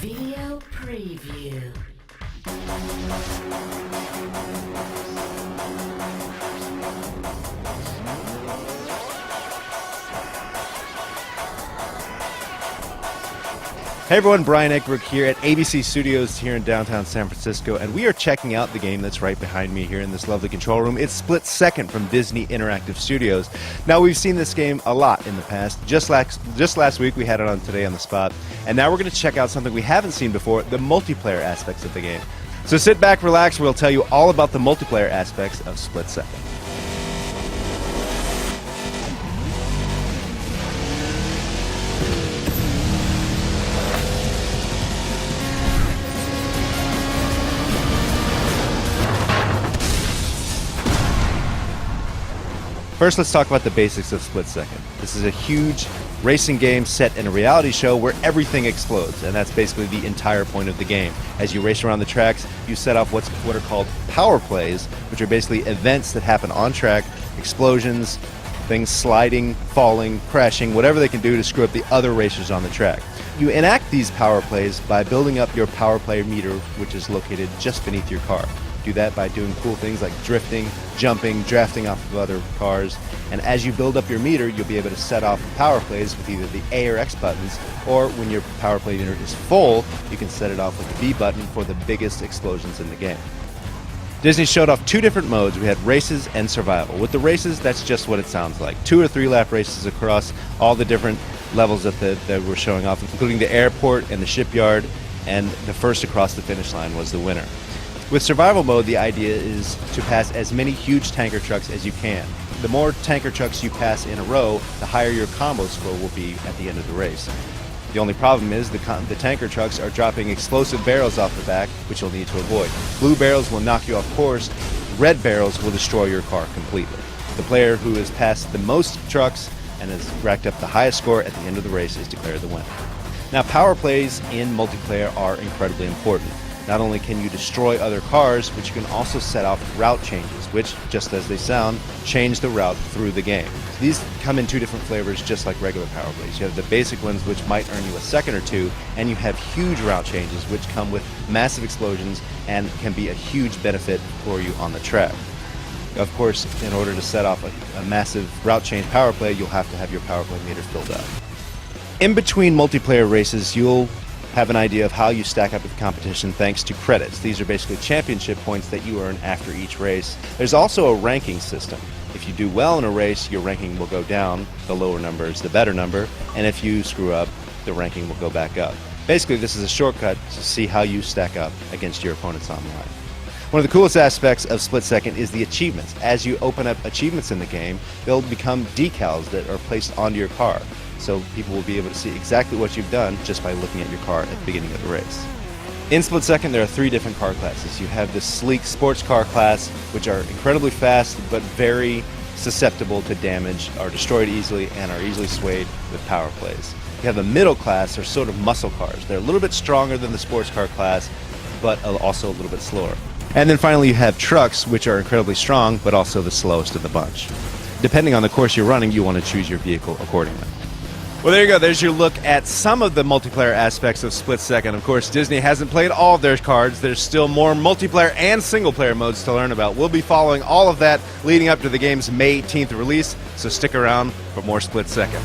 Video preview. Hey everyone, Brian Ekberg here at ABC Studios here in downtown San Francisco, and we are checking out the game that's right behind me here in this lovely control room. It's Split Second from Disney Interactive Studios. Now, we've seen this game a lot in the past. Just last week we had it on Today on the Spot, and now we're going to check out something we haven't seen before, the multiplayer aspects of the game. So sit back, relax, we'll tell you all about the multiplayer aspects of Split Second. First, let's talk about the basics of Split Second. This is a huge racing game set in a reality show where everything explodes, and that's basically the entire point of the game. As you race around the tracks, you set off what are called power plays, which are basically events that happen on track, explosions, things sliding, falling, crashing, whatever they can do to screw up the other racers on the track. You enact these power plays by building up your power play meter, which is located just beneath your car. Do that by doing cool things like drifting, jumping, drafting off of other cars, and as you build up your meter, you'll be able to set off power plays with either the A or X buttons, or when your power play meter is full, you can set it off with the B button for the biggest explosions in the game. Disney showed off two different modes. We had races and survival. With the races, that's just what it sounds like. 2 or 3 lap races across all the different levels that we're showing off, including the airport and the shipyard, and the first across the finish line was the winner. With survival mode, the idea is to pass as many huge tanker trucks as you can. The more tanker trucks you pass in a row, the higher your combo score will be at the end of the race. The only problem is the tanker trucks are dropping explosive barrels off the back, which you'll need to avoid. Blue barrels will knock you off course. Red barrels will destroy your car completely. The player who has passed the most trucks and has racked up the highest score at the end of the race is declared the winner. Now, power plays in multiplayer are incredibly important. Not only can you destroy other cars, but you can also set off route changes, which, just as they sound, change the route through the game. These come in 2 different flavors, just like regular power plays. You have the basic ones, which might earn you a second or 2, and you have huge route changes, which come with massive explosions and can be a huge benefit for you on the track. Of course, in order to set off a massive route change power play, you'll have to have your power play meter filled up. In between multiplayer races, you'll have an idea of how you stack up with the competition thanks to credits. These are basically championship points that you earn after each race. There's also a ranking system. If you do well in a race, your ranking will go down. The lower number is the better number. And if you screw up, the ranking will go back up. Basically, this is a shortcut to see how you stack up against your opponents online. One of the coolest aspects of Split Second is the achievements. As you open up achievements in the game, they'll become decals that are placed onto your car. So people will be able to see exactly what you've done just by looking at your car at the beginning of the race. In Split Second, there are 3 different car classes. You have the sleek sports car class, which are incredibly fast but very susceptible to damage, are destroyed easily, and are easily swayed with power plays. You have the middle class, or sort of muscle cars. They're a little bit stronger than the sports car class, but also a little bit slower. And then finally you have trucks, which are incredibly strong, but also the slowest of the bunch. Depending on the course you're running, you want to choose your vehicle accordingly. Well, there you go. There's your look at some of the multiplayer aspects of Split Second. Of course, Disney hasn't played all of their cards. There's still more multiplayer and single-player modes to learn about. We'll be following all of that leading up to the game's May 18th release, so stick around for more Split Second.